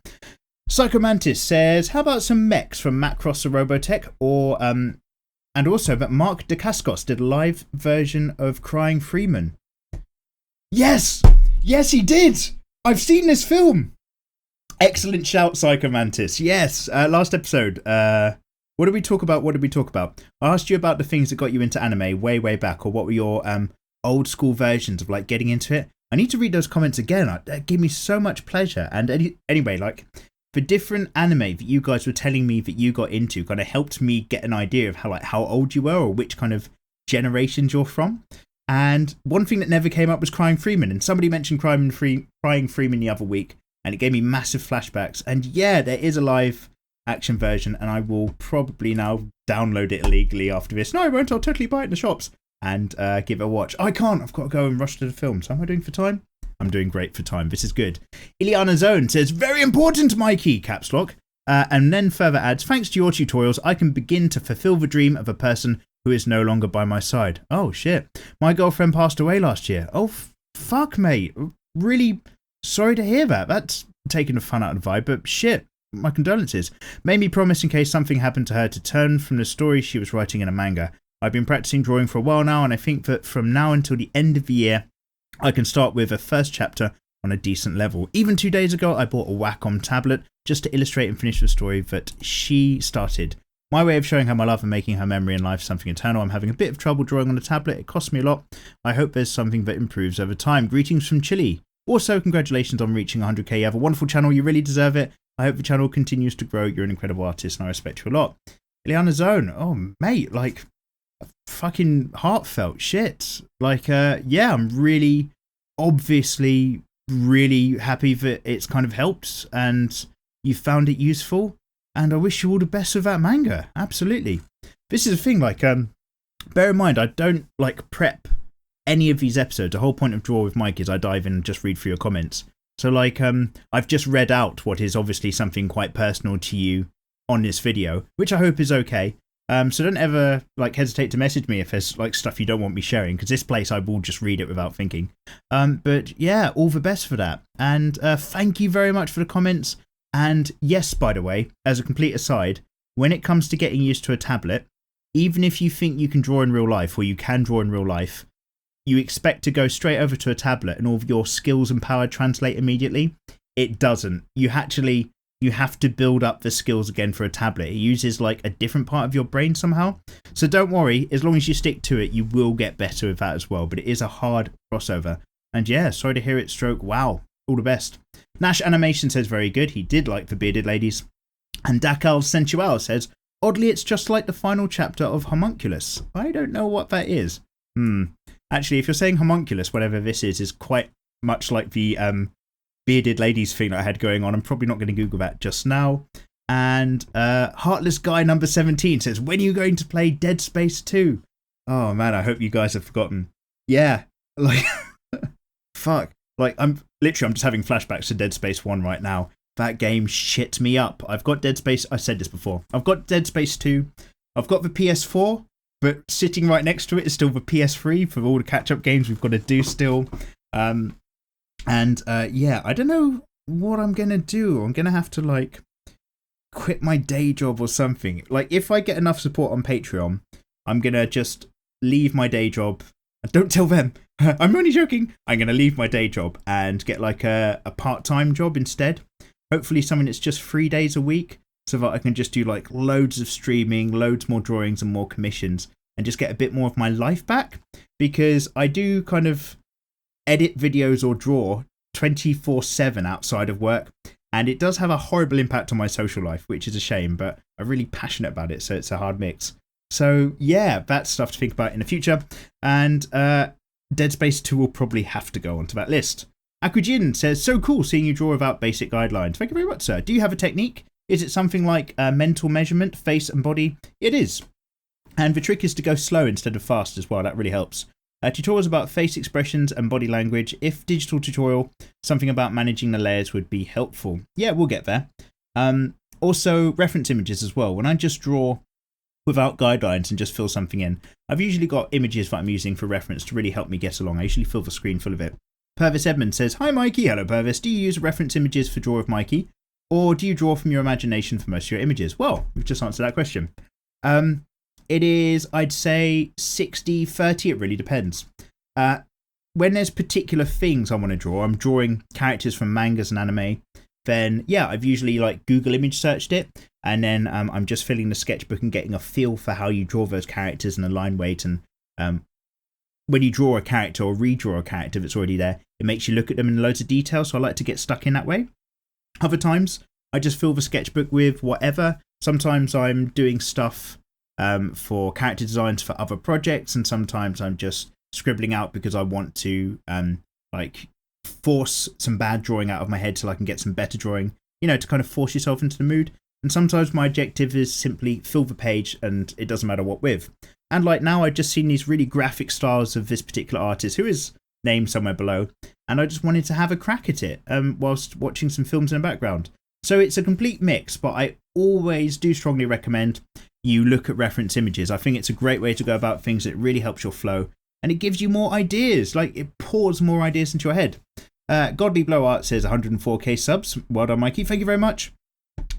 Psychomantis says, how about some mechs from Macross the Robotech? Or, and also that Mark Dacascos did a live version of Crying Freeman. Yes! Yes, he did! I've seen this film! Excellent shout, Psychomantis. Yes, last episode. What did we talk about? I asked you about the things that got you into anime way back, or what were your old school versions of like getting into it. I need to read those comments again. That gave me so much pleasure. And anyway, like the different anime that you guys were telling me that you got into kind of helped me get an idea of how old you were or which kind of generations you're from. And one thing that never came up was Crying Freeman. And somebody mentioned Crying Freeman the other week, and it gave me massive flashbacks. And yeah, there is a live action version, and I will probably now download it illegally after this. No, I won't. I'll totally buy it in the shops and give it a watch. I can't. I've got to go and rush to the film. So am I doing for time? I'm doing great for time. This is good. Ileana Zone says, very important, Mikey, caps lock. And then further adds, thanks to your tutorials, I can begin to fulfill the dream of a person who is no longer by my side. Oh, shit. My girlfriend passed away last year. Oh, fuck, mate. Really sorry to hear that. That's taking the fun out of the vibe, but shit. My condolences. Made me promise in case something happened to her to turn from the story she was writing in a manga. I've been practicing drawing for a while now, and I think that from now until the end of the year, I can start with a first chapter on a decent level. Even 2 days ago, I bought a Wacom tablet just to illustrate and finish the story that she started. My way of showing her my love and making her memory and life something eternal. I'm having a bit of trouble drawing on a tablet. It costs me a lot. I hope there's something that improves over time. Greetings from Chile. Also, congratulations on reaching 100k. You have a wonderful channel. You really deserve it. I hope the channel continues to grow. You're an incredible artist and I respect you a lot. Ileana Zone. Oh, mate, like, fucking heartfelt shit. Like, yeah, I'm really, obviously, really happy that it's kind of helped and you found it useful. And I wish you all the best with that manga. Absolutely. This is the thing, like, bear in mind, I don't, like, prep any of these episodes. The whole point of Draw with Mike is I dive in and just read through your comments. So, like, I've just read out what is obviously something quite personal to you on this video, which I hope is okay. So don't ever, like, hesitate to message me if there's, like, stuff you don't want me sharing, because this place I will just read it without thinking. But, yeah, all the best for that. And thank you very much for the comments. And yes, by the way, as a complete aside, when it comes to getting used to a tablet, even if you think you can draw in real life, or you can draw in real life, you expect to go straight over to a tablet and all of your skills and power translate immediately. It doesn't. You have to build up the skills again for a tablet. It uses like a different part of your brain somehow. So don't worry, as long as you stick to it, you will get better with that as well. But it is a hard crossover. And yeah, sorry to hear it, Stroke. Wow. All the best. Nash Animation says very good. He did like the bearded ladies. And Dakal Sensual says, oddly, it's just like the final chapter of Homunculus. I don't know what that is. Actually, if you're saying homunculus, whatever this is quite much like the bearded ladies thing that I had going on. I'm probably not going to Google that just now. And Heartless Guy number 17 says, when are you going to play Dead Space 2? Oh, man, I hope you guys have forgotten. Yeah, like, fuck. Like, I'm just having flashbacks to Dead Space 1 right now. That game shit me up. I've got Dead Space, I said this before. I've got Dead Space 2. I've got the PS4. But sitting right next to it is still the PS3 for all the catch-up games we've got to do still. Yeah, I don't know what I'm going to do. I'm going to have to, like, quit my day job or something. Like, if I get enough support on Patreon, I'm going to just leave my day job. Don't tell them. I'm only joking. I'm going to leave my day job and get, like, a part-time job instead. Hopefully something that's just 3 days a week. So that I can just do like loads of streaming, loads more drawings and more commissions and just get a bit more of my life back, because I do kind of edit videos or draw 24/7 outside of work, and it does have a horrible impact on my social life, which is a shame, but I'm really passionate about it, so it's a hard mix. So yeah, that's stuff to think about in the future, and Dead Space 2 will probably have to go onto that list. Akujin says, so cool seeing you draw without basic guidelines. Thank you very much, sir. Do you have a technique? Is it something like mental measurement, face and body? It is. And the trick is to go slow instead of fast as well. That really helps. Tutorials about face expressions and body language. If digital tutorial, something about managing the layers would be helpful. Yeah, we'll get there. Also, reference images as well. When I just draw without guidelines and just fill something in, I've usually got images that I'm using for reference to really help me get along. I usually fill the screen full of it. Purvis Edmund says, hi Mikey. Hello Purvis. Do you use reference images for Draw with Mikey? Or do you draw from your imagination for most of your images? Well, we've just answered that question. It is, I'd say, 60-30. It really depends. When there's particular things I want to draw, I'm drawing characters from mangas and anime, then yeah, I've usually like Google image searched it, and then I'm just filling the sketchbook and getting a feel for how you draw those characters and the line weight. And when you draw a character or redraw a character that's already there, it makes you look at them in loads of detail, so I like to get stuck in that way. Other times, I just fill the sketchbook with whatever. Sometimes I'm doing stuff for character designs for other projects, and sometimes I'm just scribbling out because I want to like force some bad drawing out of my head so I can get some better drawing, you know, to kind of force yourself into the mood. And sometimes my objective is simply fill the page, and it doesn't matter what with. And like now, I've just seen these really graphic styles of this particular artist who is named somewhere below, and I just wanted to have a crack at it whilst watching some films in the background. So it's a complete mix, but I always do strongly recommend you look at reference images. I think it's a great way to go about things. It really helps your flow, and it gives you more ideas. Like, it pours more ideas into your head. Godly Blow Art says 104k subs. Well done, Mikey. Thank you very much.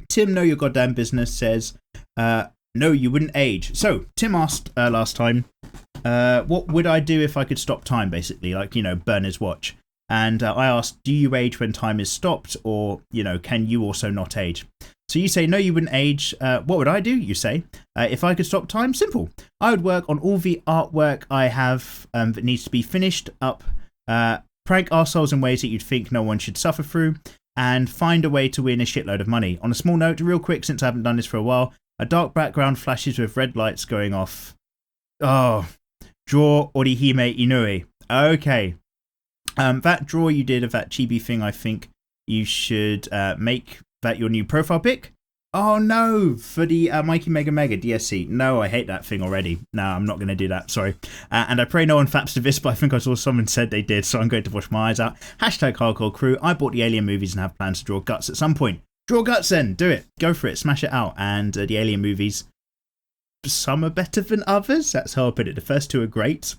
Tim, Know Your Goddamn Business says, no, you wouldn't age. So Tim asked last time, what would I do if I could stop time, basically, like, you know, burn his watch. And I asked, do you age when time is stopped, or, you know, can you also not age? So you say, no, you wouldn't age. What would I do? You say, if I could stop time, simple. I would work on all the artwork I have that needs to be finished up, prank arseholes in ways that you'd think no one should suffer through, and find a way to win a shitload of money. On a small note, real quick, since I haven't done this for a while, a dark background flashes with red lights going off. Oh, draw Orihime Inoue. Okay. That draw you did of that chibi thing, I think you should make that your new profile pic. Oh no, for the Mikey Mega Mega DSC. No, I hate that thing already. No, I'm not going to do that, sorry. And I pray no one faps to this, but I think I saw someone said they did, so I'm going to wash my eyes out. Hashtag Hardcore Crew. I bought the Alien movies and have plans to draw Guts at some point. Draw Guts then, do it. Go for it, smash it out. And the Alien movies, some are better than others. That's how I put it. The first two are great.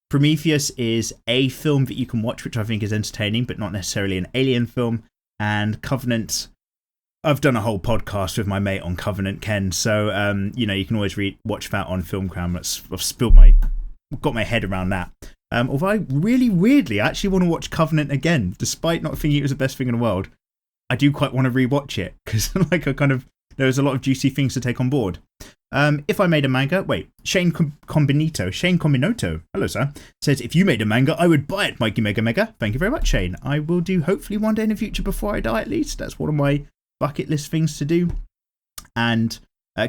Prometheus is a film that you can watch, which I think is entertaining, but not necessarily an Alien film. And Covenant, I've done a whole podcast with my mate on Covenant, Ken. So, you know, you can always watch that on Film Cram. I've got my head around that. Although I really weirdly actually want to watch Covenant again, despite not thinking it was the best thing in the world. I do quite want to rewatch it because like there's a lot of juicy things to take on board. If I made a manga, Shane Combinoto, hello sir, says, if you made a manga, I would buy it, Mikey Mega Mega. Thank you very much, Shane. I will do hopefully one day in the future before I die at least. That's one of my bucket list things to do. And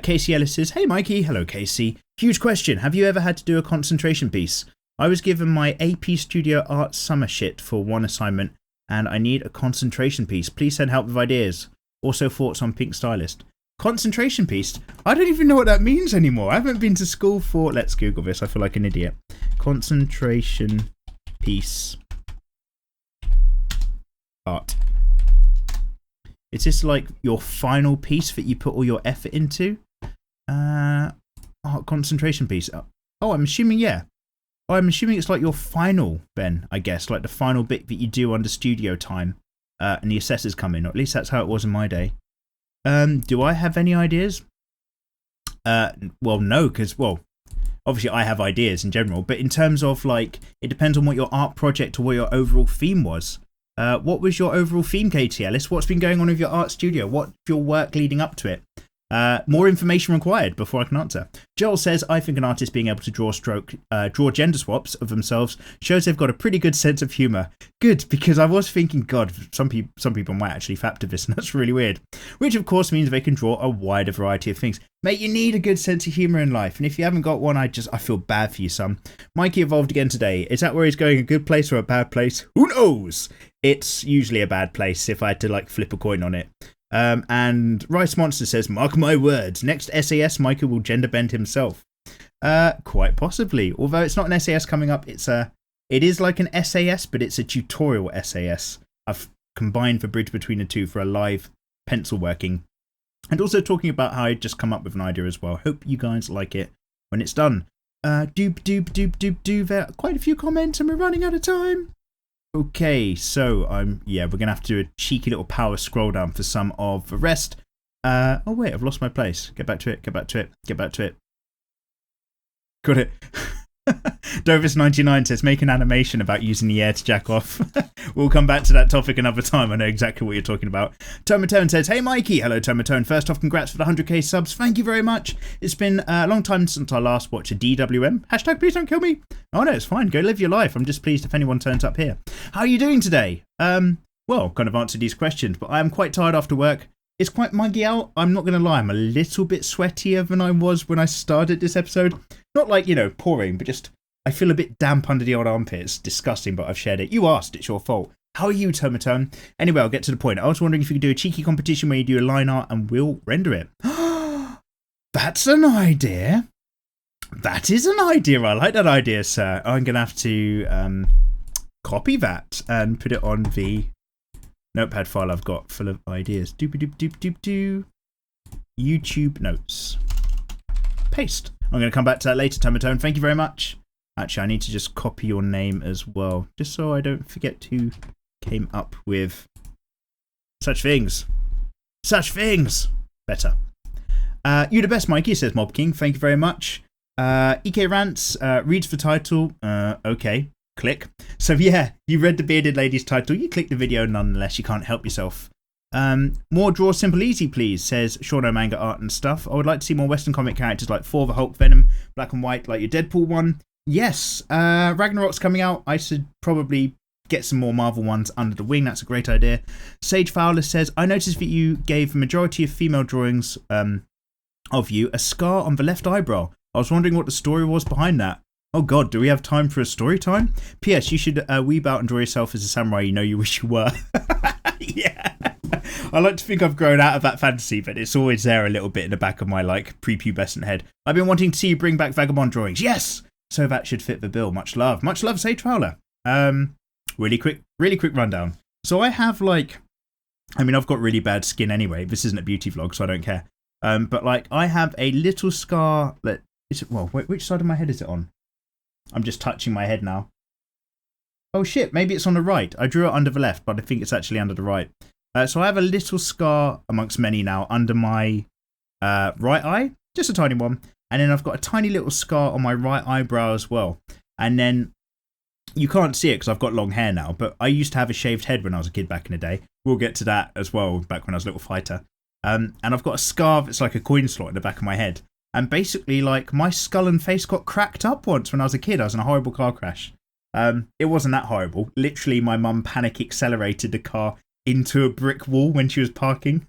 Casey Ellis says, hey Mikey, hello Casey. Huge question, have you ever had to do a concentration piece? I was given my AP Studio Art summer shit for one assignment, and I need a concentration piece. Please send help with ideas. Also thoughts on Pink Stylist. Concentration piece? I don't even know what that means anymore. I haven't been to school for... Let's Google this. I feel like an idiot. Concentration piece. Art. Is this like your final piece that you put all your effort into? Concentration piece. Oh, I'm assuming, yeah. Oh, I'm assuming it's like your final, Ben, I guess. Like the final bit that you do under studio time. And the assessors come in. Or at least that's how it was in my day. Do I have any ideas? Well, no, because, obviously I have ideas in general, but in terms of like, it depends on what your art project or what your overall theme was. What was your overall theme, Katie Ellis? What's been going on with your art studio? What's your work leading up to it? More information required before I can answer. Joel says, I think an artist being able to draw gender swaps of themselves shows they've got a pretty good sense of humour. Good, because I was thinking, God, some people might actually fap to this, and that's really weird. Which, of course, means they can draw a wider variety of things. Mate, you need a good sense of humour in life, and if you haven't got one, I feel bad for you, son. Mikey evolved again today. Is that where he's going, a good place or a bad place? Who knows? It's usually a bad place if I had to, flip a coin on it. And Rice Monster says, mark my words, next SAS Micah will gender bend himself. Quite possibly. Although it's not an SAS coming up, it is like an SAS, but it's a tutorial SAS. I've combined the bridge between the two for a live pencil working. And also talking about how I just come up with an idea as well. Hope you guys like it when it's done. Doop. There are quite a few comments and we're running out of time. Okay, so we're gonna have to do a cheeky little power scroll down for some of the rest. Oh wait, I've lost my place. Get back to it. Got it. Dovis99 says, make an animation about using the air to jack off. We'll come back to that topic another time. I know exactly what you're talking about. Tomatone says, hey Mikey. Hello Tomatone. First off, congrats for the 100k subs. Thank you very much. It's been a long time since I last watched a DWM. Hashtag please don't kill me. Oh no, it's fine. Go live your life. I'm just pleased if anyone turns up here. How are you doing today? Well, kind of answered these questions, but I am quite tired after work. It's quite muggy out. I'm not going to lie. I'm a little bit sweatier than I was when I started this episode. Not pouring, but just I feel a bit damp under the old armpits. Disgusting, but I've shared it. You asked. It's your fault. How are you, Tomatone? Anyway, I'll get to the point. I was wondering if you could do a cheeky competition where you do a line art and we'll render it. That's an idea. That is an idea. I like that idea, sir. I'm going to have to copy that and put it on the notepad file I've got full of ideas. Doop. YouTube notes. Paste. I'm going to come back to that later, Tomatone. Thank you very much. Actually, I need to just copy your name as well, just so I don't forget who came up with such things. Better. You the best, Mikey, says Mob King. Thank you very much. EK Rants reads the title. Okay. Click. So yeah, you read the bearded lady's title. You click the video nonetheless. You can't help yourself. More Draw Simple Easy, please, says Shauno Manga Art and Stuff. I would like to see more Western comic characters like Thor, the Hulk, Venom, Black and White, like your Deadpool one. Yes, Ragnarok's coming out. I should probably get some more Marvel ones under the wing. That's a great idea. Sage Fowler says, I noticed that you gave the majority of female drawings of you a scar on the left eyebrow. I was wondering what the story was behind that. Oh god, do we have time for a story time? P.S. You should weeb out and draw yourself as a samurai you know you wish you were. Yeah. I like to think I've grown out of that fantasy, but it's always there a little bit in the back of my prepubescent head. I've been wanting to see you bring back vagabond drawings. Yes! So that should fit the bill. Much love. Much love, Sage Fowler. Really quick rundown. So I have I've got really bad skin anyway. This isn't a beauty vlog, so I don't care. But I have a little scar that which side of my head is it on? I'm just touching my head now. Oh shit, maybe it's on the right. I drew it under the left, but I think it's actually under the right. So I have a little scar amongst many now under my right eye, just a tiny one. And then I've got a tiny little scar on my right eyebrow as well. And then you can't see it because I've got long hair now, but I used to have a shaved head when I was a kid back in the day. We'll get to that as well, back when I was a little fighter. And I've got a scar that's like a coin slot in the back of my head. And basically, my skull and face got cracked up once when I was a kid. I was in a horrible car crash. It wasn't that horrible. Literally, my mum panic accelerated the car into a brick wall when she was parking.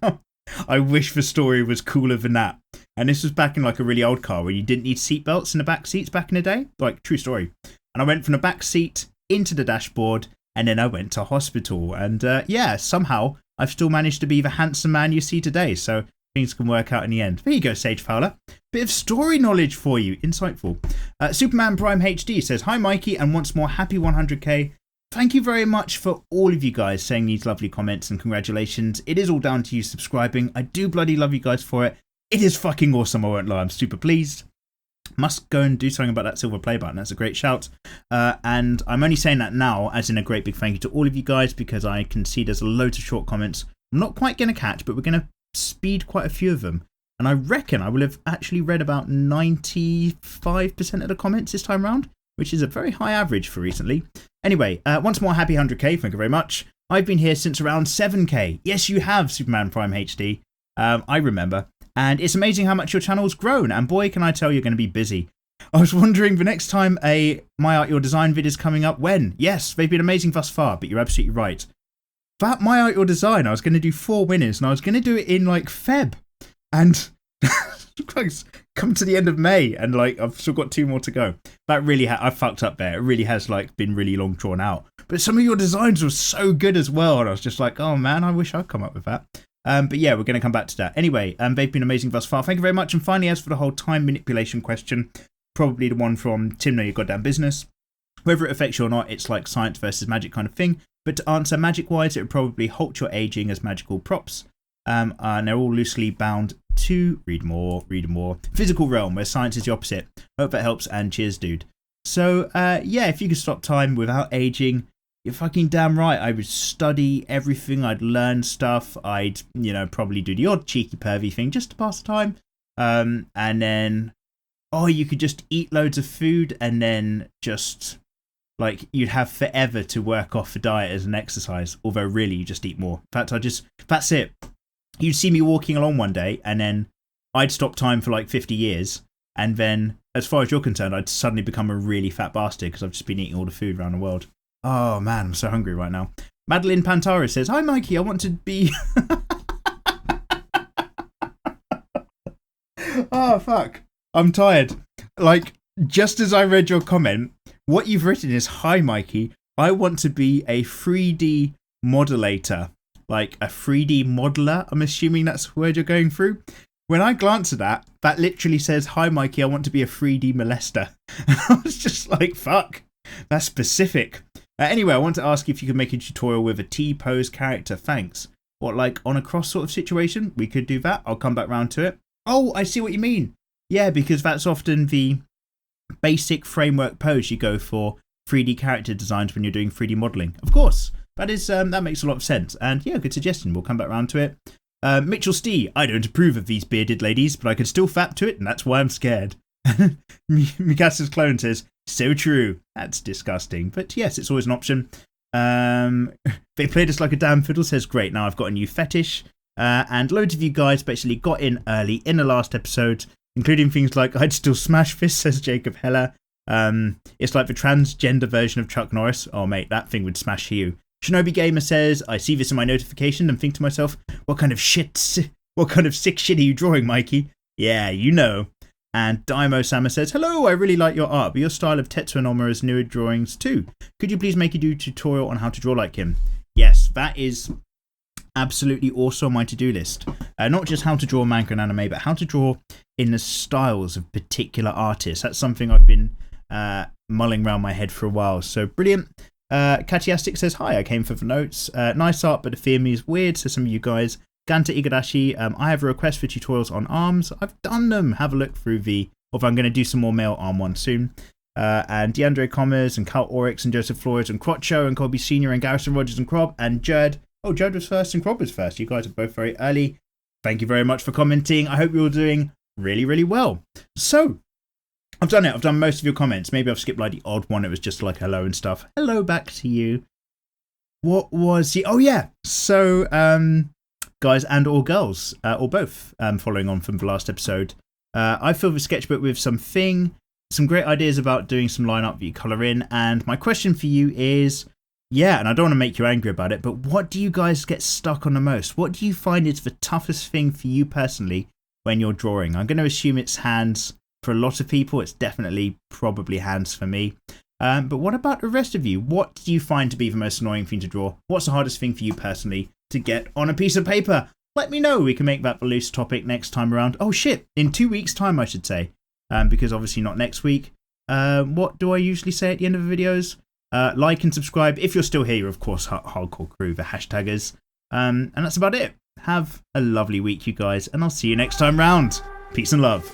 I wish the story was cooler than that. And this was back in a really old car where you didn't need seatbelts in the back seats back in the day. True story. And I went from the back seat into the dashboard and then I went to hospital. And somehow I've still managed to be the handsome man you see today. So things can work out in the end. There you go, Sage Fowler. Bit of story knowledge for you. Insightful. Superman Prime HD says, hi Mikey, and once more happy 100k. Thank you very much for all of you guys saying these lovely comments and congratulations. It is all down to you subscribing. I do bloody love you guys for it. It is fucking awesome, I won't lie. I'm super pleased. Must go and do something about that silver play button. That's a great shout. And I'm only saying that now as in a great big thank you to all of you guys because I can see there's loads of short comments I'm not quite going to catch, but we're going to speed quite a few of them. And I reckon I will have actually read about 95% of the comments this time around, which is a very high average for recently. Anyway, once more, happy 100k. Thank you very much. I've been here since around 7k. Yes, you have, Superman Prime HD. I remember. And it's amazing how much your channel's grown. And boy, can I tell you're going to be busy. I was wondering the next time a My Art Your Design vid is coming up, when? Yes, they've been amazing thus far, but you're absolutely right. That My Art Your Design, I was going to do 4 winners, and I was going to do it in like Feb. And come to the end of May, and like I've still got 2 more to go. That really, I fucked up there. It really has like been really long drawn out. But some of your designs were so good as well, and I was just like, oh man, I wish I'd come up with that. But yeah, we're going to come back to that. Anyway, they've been amazing thus far. Thank you very much. And finally, as for the whole time manipulation question, probably the one from Tim Know Your Goddamn Business. Whether it affects you or not, it's like science versus magic kind of thing. But to answer magic-wise, it would probably halt your aging as magical props. And they're all loosely bound to, read more, physical realm, where science is the opposite. Hope that helps, and cheers, dude. So, yeah, if you could stop time without aging, you're fucking damn right. I would study everything. I'd learn stuff. I'd, probably do the odd cheeky pervy thing just to pass the time. And then, you could just eat loads of food and then just, like, you'd have forever to work off the diet as an exercise. Although, really, you just eat more. In fact, that's it. You'd see me walking along one day and then I'd stop time for like 50 years. And then, as far as you're concerned, I'd suddenly become a really fat bastard because I've just been eating all the food around the world. Oh man, I'm so hungry right now. Madeline Pantara says, hi Mikey, I want to be... Oh fuck, I'm tired. Like, just as I read your comment, what you've written is, hi Mikey, I want to be a 3D modelator. Like a 3D modeler, I'm assuming that's the word you're going through. When I glance at that, that literally says, hi Mikey, I want to be a 3D molester. I was just like, fuck, that's specific. Anyway, I want to ask if you could make a tutorial with a T-pose character, thanks. What, like on a cross sort of situation? We could do that. I'll come back round to it. Oh, I see what you mean. Yeah, because that's often the basic framework pose you go for 3D character designs when you're doing 3D modelling. Of course, that makes a lot of sense. And yeah, good suggestion. We'll come back round to it. Mitchell Stee, I don't approve of these bearded ladies, but I can still fap to it, and that's why I'm scared. Mikasa's clone says, so true. That's disgusting. But yes, it's always an option. They played us like a damn fiddle says, great, now I've got a new fetish. And loads of you guys basically got in early in the last episode, including things like, I'd still smash fists, says Jacob Heller. It's like the transgender version of Chuck Norris. Oh, mate, that thing would smash you. Shinobi Gamer says, I see this in my notification and think to myself, what kind of sick shit are you drawing, Mikey? Yeah, you know. And Daimo Sama says, hello, I really like your art, but your style of Tetsuya Nomura's newer drawings too. Could you please make a tutorial on how to draw like him? Yes, that is absolutely also on my to-do list. Not just how to draw manga and anime, but how to draw in the styles of particular artists. That's something I've been mulling around my head for a while. So brilliant. Katiastic says, hi, I came for the notes. Nice art, but the theme is weird, says some of you guys. Ganta Igarashi, I have a request for tutorials on arms. I've done them. Have a look through although I'm going to do some more male arm ones soon. And DeAndre Commerce and Carl Oryx and Joseph Flores and Crotcho and Colby Sr. and Garrison Rogers and Crob and Judd. Oh, Judd was first and Crob was first. You guys are both very early. Thank you very much for commenting. I hope you're all doing really, really well. So, I've done it. I've done most of your comments. Maybe I've skipped like the odd one. It was just like hello and stuff. Hello back to you. What was the... Oh, yeah. So, guys and or girls, or both, following on from the last episode, I filled the sketchbook with some great ideas about doing some line art that you colour in. And my question for you is... Yeah, and I don't want to make you angry about it, but what do you guys get stuck on the most? What do you find is the toughest thing for you personally when you're drawing? I'm going to assume it's hands for a lot of people. It's definitely probably hands for me. But what about the rest of you? What do you find to be the most annoying thing to draw? What's the hardest thing for you personally to get on a piece of paper? Let me know. We can make that the loose topic next time around. Oh shit, in 2 weeks' time I should say. Because obviously not next week. What do I usually say at the end of the videos? Like and subscribe. If you're still here, you're of course Hardcore Crew, the hashtaggers. And that's about it. Have a lovely week, you guys, and I'll see you next time round. Peace and love.